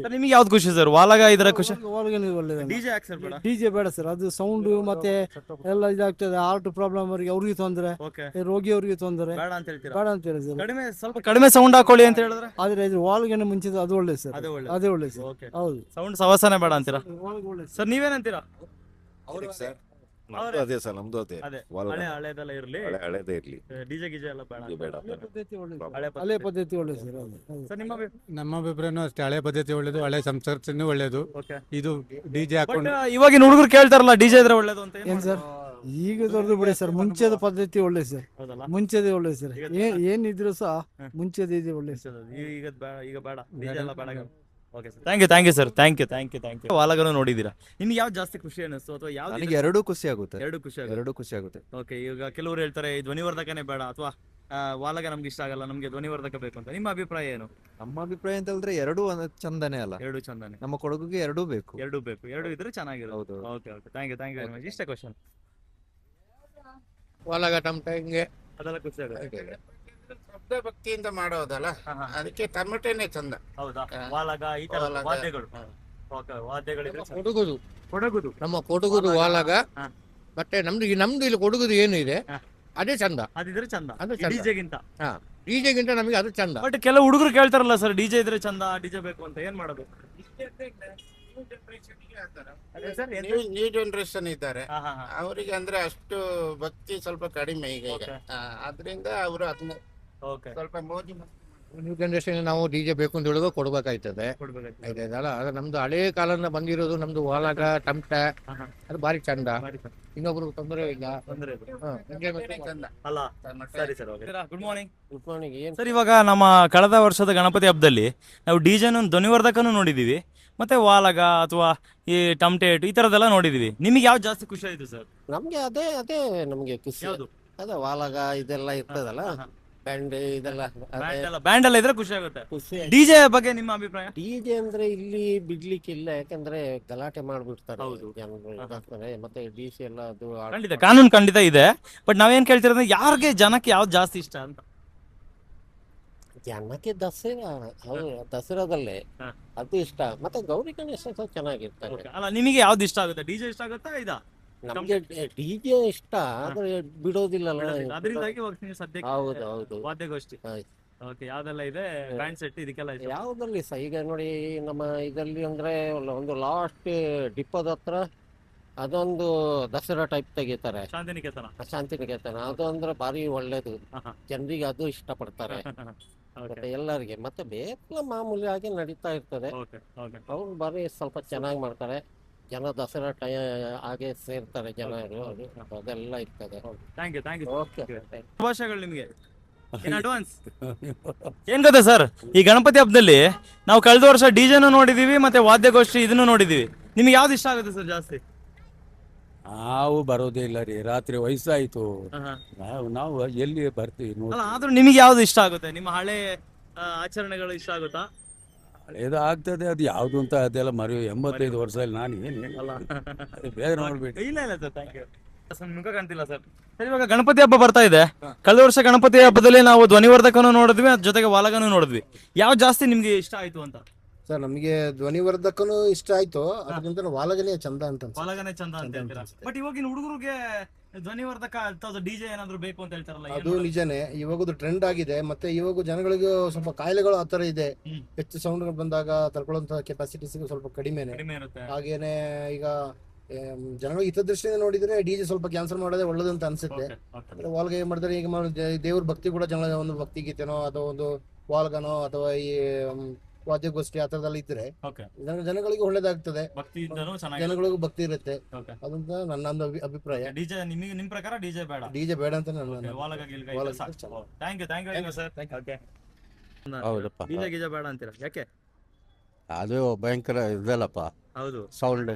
Sir, ನಿಮಗೆ ಯಾವ್ದು ಖುಷಿ ಸರ್, ವಾಲಗ ಇದರ ಖುಷಿ? ವಾಲ್ಗನೇ ಒಳ್ಳೇದು. ಡಿಜೆ ಯಾಕೆ ಸರ್ ಬೇಡ? ಡಿಜೆ ಬೇಡ ಸರ್, ಅದು ಸೌಂಡ್ ಮತ್ತೆ ಎಲ್ಲ ಇದಾಗ್ತದೆ. ಹಾರ್ಟ್ ಪ್ರಾಬ್ಲಮ್ ಅವರಿಗೆ, ಅವ್ರಿಗೆ ತೊಂದರೆ, ಓಕೆ, ರೋಗಿಯವರಿಗೆ ತೊಂದರೆ. ಬೇಡ ಅಂತ ಹೇಳ್ತೀರಾ? ಬೇಡ ಅಂತ ಹೇಳಿ ಸರ್. ಕಡಿಮೆ, ಸ್ವಲ್ಪ ಕಡಿಮೆ ಸೌಂಡ್ ಹಾಕೊಳ್ಳಿ ಅಂತ ಹೇಳಿದ್ರೆ ಆದ್ರೆ ಇದು ವಾಲ್ಗನೆ ಮುಂಚಿದ ಅದು ಒಳ್ಳೇದು ಸರ್, ಅದೇ ಒಳ್ಳೆ. ಅದೇ ಒಳ್ಳೇದು ಸರ್. ಓಕೆ, ಹೌದು, ಸೌಂಡ್ ಸವಸನೆ ಬೇಡ ಅಂತೀರಾ ವಾಲ್ಗ ಒಳ್ಳೇದು ಸರ್? ನೀವೇನಂತೀರಾ? ಸರ್ ನಮ್ದು ಅದೇ ಸರ್, ನಮ್ದು ಅದೇ. ಅದೇ ವಾಲ್ಗ ಹಳೆದೆಲ್ಲ ಇರ್ಲಿ, ಹಳೆದೇ ಇರ್ಲಿ, ಡಿಜೆ ಗಿಜೆ ಎಲ್ಲ ಬೇಡ. ಬೇಡ. ಹಳೆ ಪದ್ಧತಿ ಒಳ್ಳೇದು ಸರ್. ಹಳೆ ಹಳೆ ಪದ್ಧತಿ ಒಳ್ಳೇದು ಸರ್. ಹೌದು. ಸರ್, ನಿಮ್ಮ ನಮ್ಮ ಅಭಿಪ್ರಾಯನೂ ಅಷ್ಟೇ, ಹಳೆ ಪದ್ಧತಿ ಒಳ್ಳೇದು, ಹಳೆ ಸಂಸ್ಕೃತಿನೂ ಒಳ್ಳೇದು. ಓಕೆ, ಇದು ಡಿಜೆ ಬಟ್ ಹಾಕೊಂಡು ಇವಾಗಿನ ಹುಡುಗರು ಕೇಳ್ತಾರಲ್ಲ ಡಿಜೆ ಇದ್ರೆ ಒಳ್ಳೇದು ಅಂತ, ಏನ್ ಸರ್, ಈಗ ದೊಡ್ಡದು ಬಿಡಿ ಸರ್, ಮುಂಚೆದ ಪದ್ಧತಿ ಒಳ್ಳೇದು ಸರ್, ಹೌದಲ್ಲ? ಮುಂಚೆದೇ ಒಳ್ಳೇದು ಸರ್. ಏನಿದ್ರು ಸಹ ಮುಂಚೆದೇ ಇದೆ ಒಳ್ಳೇದು ಸರ್. ಈಗ ಬೇಡ, ಡಿಜೆ ಎಲ್ಲ ಬೇಡ. Okay sir, thank you sir, thank you. ವಾಲಗನು ನೋಡಿದ್ದೀರಾ? ನಿಮ್ಗೆ ಯಾವ್ದು ಜಾಸ್ತಿ ಖುಷಿ ಅನಿಸ್ತು, ಅಥವಾ ಯಾವ್ದು? ನನಗೆ ಎರಡೂ ಖುಷಿ ಆಗುತ್ತೆ, ಎರಡು ಖುಷಿ ಆಗುತ್ತೆ. ಎರಡೂ ಖುಷಿ ಆಗುತ್ತೆ. ಓಕೆ, ಈಗ ಕೆಲವರು ಹೇಳ್ತಾರೆ ಈ ಧ್ವನಿವರ್ಧಕನೇ ಬೇಡ, ಅಥವಾ ವಾಲಗ ನಮ್ಗೆ ಇಷ್ಟ ಆಗಲ್ಲ, ನಮ್ಗೆ ಧ್ವನಿವರ್ಧಕ ಬೇಕು ಅಂತ. ನಿಮ್ಮ ಅಭಿಪ್ರಾಯ ಏನು? ನಮ್ಮ ಅಭಿಪ್ರಾಯ ಅಂತ ಹೇಳಿದ್ರೆ ಎರಡೂ ಚಂದನೇ ಅಲ್ಲ, ಎರಡು ಚಂದನೆ, ನಮ್ಮ ಕೊಡಗುಗೆ ಎರಡೂ ಬೇಕು. ಎರಡು ಬೇಕು, ಎರಡು ಇದ್ರೆ ಚೆನ್ನಾಗಿರೋದು. ಹೌದು. Okay, thank you very much. ಇಷ್ಟೇ ಕ್ವಶನ್. ವಾಲಗ ಟಮಟೆ ಹಿಂಗೆ ಅದೆಲ್ಲ ಖುಷಿ ಆಗುತ್ತೆ. ಶಬ್ದ ಭಕ್ತಿಯಿಂದ ಮಾಡೋದಲ್ಲ, ಅದಕ್ಕೆ ಟಮಟೆನೆ ಚಂದ. ಹೌದಾ? ವಾಲಗ ಈ ತರ ವಾಲಗ. ವಾದ್ಯಗಳು. ಓಕೆ, ವಾದ್ಯಗಳಿದ್ರೆ ಚಂದ. ಕೊಡಗುದು ಕೊಡಗುದು. ನಮ್ಮ ಕೊಡಗುದು ವಾಲಗ. ಹಾ. ಮತ್ತೆ ನಮ್ದು ಇಲ್ಲಿ ಕೊಡಗುದು ಏನು ಇದೆ ಹಾ. ಅದೇ ಚಂದ. ಅದಿದ್ರೆ ಚಂದ ಅದು ಚಂದ. ಡಿಜೆಗಿಂತ. ಹಾ, ಡಿಜೆಗಿಂತ ನಮಗೆ ಅದು ಚಂದ. ಬಟ್ ಕೆಲವು ಹುಡುಗರು ಕೇಳ್ತಾರಲ್ಲ ಸರ್, ಡಿಜೆ ಇದ್ರೆ ಚಂದ, ಡಿಜೆ ಬೇಕು ಅಂತ, ಏನ್ ಮಾಡೋದು? ಅದೇ ಸರ್, ನ್ಯೂ ಜನರೇಷನ್ ಇದ್ದಾರೆ, ಹಾ, ಹಾ, ಹಾ. ಅವರಿಗೆ ಅಂದ್ರೆ ಅಷ್ಟು ಭಕ್ತಿ ಸ್ವಲ್ಪ ಕಡಿಮೆ ಈಗ. Okay. ಆದ್ರಿಂದ ಅವರು ಅದನ್ನ ಓಕೆ, ಸ್ವಲ್ಪ ಮೋದಿ ನ್ಯೂ ಜನರೇಷನ್ ನಾವು ಡಿಜೆ ಬೇಕು ಅಂತ ಹೇಳಿದ್ರೆ ಕೊಡ್ಬೇಕಾಯ್ತದೆ. ಕೊಡ್ಬೇಕಾಯ್ತು. ಆಯ್ತದಲ್ಲ, ಅದು ನಮ್ದು ಹಳೇ ಕಾಲದಿಂದ ಬಂದಿರೋದು ನಮ್ದು ವಾಲಗ ಟಮಟೆ, ಹಾ, ಹಾ. ಅದು ಭಾರಿ ಚಂದ. ಮಾಡಿ ಸರ್, ಇನ್ನೊಬ್ರು ತೊಂದರೆ ಇಲ್ಲ. ತೊಂದ್ರೆ ಇಲ್ಲ. ಹಾ, enjoyment ಚಂದ. ಅಲ್ಲ, ಸರಿ sir, okay. Good morning. Good morning. ಏನ್ ಸರ್, ಇವಾಗ ನಮ್ಮ ಕಳೆದ ವರ್ಷದ ಗಣಪತಿ ಹಬ್ಬದಲ್ಲಿ ನಾವು ಡಿಜೆನು ಧ್ವನಿವರ್ಧಕನೂ ನೋಡಿದೀವಿ, ಮತ್ತೆ ವಾಲಗ ಅಥವಾ ಈ ಟಮ್ಟೇಟ್ ಈ ತರದೆಲ್ಲ ನೋಡಿದೀವಿ. ನಿಮಗೆ ಯಾವ್ದು ಜಾಸ್ತಿ ಖುಷಿ ಆಯ್ತು ಸರ್? ನಮ್ಗೆ ಅದೇ ಅದೇ ನಮ್ಗೆ ಖುಷಿ. ಯಾವ್ದು? ಅದೇ ವಾಲಗ ಇದೆಲ್ಲ ಇರ್ತದಲ್ಲ, ಬ್ಯಾಂಡ್ ಇದೆಲ್ಲ ಅದೇ ಬ್ಯಾಂಡ್ ಎಲ್ಲ ಇದ್ರೆ ಖುಷಿ ಆಗುತ್ತೆ. ಖುಷಿ. ಡಿಜೆ ಬಗ್ಗೆ ನಿಮ್ಮ ಅಭಿಪ್ರಾಯ? ಡಿಜೆ ಅಂದ್ರೆ ಇಲ್ಲಿ ಬಿಡ್ಲಿಕ್ಕಿಲ್ಲ, ಯಾಕಂದ್ರೆ ಗಲಾಟೆ ಮಾಡ್ಬಿಡ್ತಾರೆ ಹೌದು. ಜನರು, ಇದಾಗ್ತಾರೆ. ಮತ್ತೆ ಡಿಸಿ ಎಲ್ಲ ಅದು ಖಂಡಿತ ಕಾನೂನು ಖಂಡಿತ ಇದೆ. ಬಟ್ ನಾವೇನ್ ಕೇಳ್ತಿರೋದು, ಯಾರಿಗೆ ಜನಕ್ಕೆ ಯಾವ್ದು ಜಾಸ್ತಿ ಇಷ್ಟ ಅಂತ? ಜನಕ್ಕೆ ದಸರಾ, ದಸರಾದಲ್ಲೇ ಹಾ. ಅದು ಇಷ್ಟ. ಮತ್ತೆ ಗೌರಿ ಗಣೇಶ ಸಹ ಚೆನ್ನಾಗಿರ್ತಾರೆ. Okay. ಅಲ್ಲ, ನಿಮಗೆ ಯಾವ್ದು ಇಷ್ಟ ಆಗುತ್ತೆ? ಡಿಜೆ ಇಷ್ಟ ಆಗುತ್ತಾ ಇದಾ? ನಮ್ಗೆ ಡಿಜೆ ಇಷ್ಟ, ಆದ್ರೆ ಬಿಡೋದಿಲ್ಲಲ್ಲ. ಅದರಿಂದಾಗಿ ಇವಾಗ ನೀವು ಸದ್ಯಕ್ಕೆ ಹೌದು ಹೌದು. ವಾದ್ಯಗೋಷ್ಠಿ. ಆಯ್ತು. ಓಕೆ, ಯಾವ್ದೆಲ್ಲ ಇದೆ ಬ್ಯಾಂಡ್ ಸೆಟ್ ಇದಕ್ಕೆಲ್ಲ ಇಷ್ಟ? ಯಾವ್ದ್ರಲ್ಲಿ ಸಹ ಈಗ ನೋಡಿ, ನಮ್ಮ ಇದರಲ್ಲಿ ಅಂದ್ರೆ ಒಂದು ಲಾಸ್ಟ್ ಡಿಪ್ಪೋದ ಹತ್ರ ಅದೊಂದು ದಸರಾ ಟೈಪ್ ತೆಗಿತಾರೆ, ಶಾಂತಿನಿಕೇತನ. ಶಾಂತಿನಿಕೇತನ. ಅದು ಅಂದ್ರೆ ಭಾರಿ ಒಳ್ಳೇದು, ಹಾ, ಹಾ. ಜನರಿಗೆ ಅದು ಇಷ್ಟಪಡ್ತಾರೆ. Okay. ಮತ್ತೆ ಎಲ್ಲರಿಗೆ ಮತ್ತೆ ಬೇಕಲ್ಲ, ಮಾಮೂಲಿ ಆಗಿ ನಡೀತಾ ಇರ್ತದೆ. Okay, okay. ಅವ್ರು ಬಾರಿ ಸ್ವಲ್ಪ ಚೆನ್ನಾಗಿ ಮಾಡ್ತಾರೆ. ಜನ ದಸರಾ ಹಾಗೆ ಸೇರ್ತಾರೆ ಜನರು, ಅದೆಲ್ಲ ಇರ್ತದೆ. Thank you. ಓಕೆ. ಶುಭಾಶಯಗಳು ನಿಮಗೆ ಇನ್ ಅಡ್ವಾನ್ಸ್. ಏನ್ ಗೊತ್ತಾ ಸರ್, ಈ ಗಣಪತಿ ಹಬ್ಬದಲ್ಲಿ ನಾವು ಕಳೆದ ವರ್ಷ ಡಿಜೆನು ನೋಡಿದೀವಿ, ಮತ್ತೆ ವಾದ್ಯಗೋಷ್ಠಿ ಇದನ್ನು ನೋಡಿದೀವಿ. ನಿಮ್ಗೆ ಯಾವ್ದು ಇಷ್ಟ ಆಗುತ್ತೆ ಸರ್ ಜಾಸ್ತಿ? ನಾವು ಬರೋದೇ ಇಲ್ಲ ರೀ, ರಾತ್ರಿ ವಯಸ್ಸಾಯ್ತು, ನಾವು ಎಲ್ಲಿ ಬರ್ತೀವಿ ನೋಡಿ. ಅಲ್ಲ, ಆದ್ರೂ ನಿಮಗೆ ಯಾವ್ದು ಇಷ್ಟ ಆಗುತ್ತೆ? ನಿಮ್ಮ ಹಳೆ ಆಚರಣೆಗಳು ಇಷ್ಟ ಆಗುತ್ತಾ? ಹಳೇದು ಆಗ್ತದೆ, ಅದು ಯಾವ್ದು ಅಂತ ಅದೆಲ್ಲ ಮರೆಯೋ 85 ವರ್ಷದಲ್ಲಿ ನಾನು ಏನು ಅಲ್ಲ, ಬೇಗ ನೋಡ್ಬಿಟ್ಟು. ಇಲ್ಲ ಸರ್, ಥ್ಯಾಂಕ್ ಯು. ಮುಖ ಕಾಣ್ತಿಲ್ಲ ಸರ್. ಸರ್, ಇವಾಗ ಗಣಪತಿ ಹಬ್ಬ ಬರ್ತಾ ಇದೆ. ಕಳೆದ ವರ್ಷ ಗಣಪತಿ ಹಬ್ಬದಲ್ಲಿ ನಾವು ಧ್ವನಿವರ್ಧಕನು ನೋಡಿದ್ವಿ, ಅದ್ರ ಜೊತೆಗೆ ವಾಲಗನು ನೋಡಿದ್ವಿ. ಯಾವ್ದು ಜಾಸ್ತಿ ನಿಮ್ಗೆ ಇಷ್ಟ ಆಯ್ತು ಅಂತ? ಸರ್, ನಮಗೆ ಧ್ವನಿವರ್ಧಕನು ಇಷ್ಟ ಆಯ್ತು, ಅದಕ್ಕಿಂತ ವಾಲಗನೇ ಚಂದ ಅಂತ ಅನ್ಸುತ್ತೆ. ವಾಲಗನೇ ಚಂದ ಅಂತ ಹೇಳ್ತೀರಾ? ಬಟ್ ಇವಾಗಿನ ಹುಡುಗರಿಗೆ ಧ್ವನಿವರ್ಧಕ ಅಥವಾ ಡಿಜೆ ಏನಾದ್ರು ಬೇಕು ಅಂತ ಹೇಳ್ತಾರಲ್ಲ, ಅದು ನಿಜನೇ, ಇವಾಗದು ಟ್ರೆಂಡ್ ಆಗಿದೆ. ಮತ್ತೆ ಇವಾಗ ಜನಗಳಿಗೂ ಸ್ವಲ್ಪ ಕಾಯಿಲೆಗಳು ಆತರ ಇದೆ. ಹೆಚ್ಚು ಸೌಂಡ್ ಬಂದಾಗ ತಡ್ಕೊಳ್ಳುವಂತ ಕೆಪಾಸಿಟೀಸ್ ಸ್ವಲ್ಪ ಕಡಿಮೆನೆ. ಕಡಿಮೆ ಇರುತ್ತೆ. ಹಾಗೇನೆ ಈಗ ಜನಗಳಿಗೆ ಹಿತದೃಷ್ಟಿಯಿಂದ ನೋಡಿದ್ರೆ ಡಿಜೆ ಸ್ವಲ್ಪ ಕ್ಯಾನ್ಸಲ್ ಮಾಡೋದೇ ಒಳ್ಳೇದು ಅಂತ ಅನ್ಸುತ್ತೆ. ವಾಲ್ಗ ಏನ್ ಮಾಡಿದ್ರೆ, ಈಗ ದೇವ್ರ ಭಕ್ತಿ ಕೂಡ ಜನ ಒಂದು ಭಕ್ತಿ ಗೀತೆನೋ ಅಥವಾ ಒಂದು ವಾಲ್ಗನೋ ಅಥವಾ ಈ ವಾದ್ಯಗೋಷ್ಠಿ ಆ ತರದೆಲ್ಲ ಇದ್ರೆ ಜನಗಳಿಗೆ ಒಳ್ಳೇದಾಗ್ತದೆ, ಜನಗಳಿಗೂ ಭಕ್ತಿ ಇರುತ್ತೆ. ಅದಂತ ನನ್ನ ಅಭಿಪ್ರಾಯ. ಡಿಜೆ ನಿಮ್ ಪ್ರಕಾರ ಡಿಜೆ ಬೇಡ? ಡಿಜೆ ಬೇಡ ಅಂತ ನನ್ನ. ಹೌದಪ್ಪ, ಡಿಜೆ ಗೀಜೆ ಬೇಡ ಅಂತೀರಾ? ಯಾಕೆ? ಅದು ಭಯಂಕರ ಇದಲ್ಲಪ್ಪ, ಹೌದು, ಸೌಂಡ್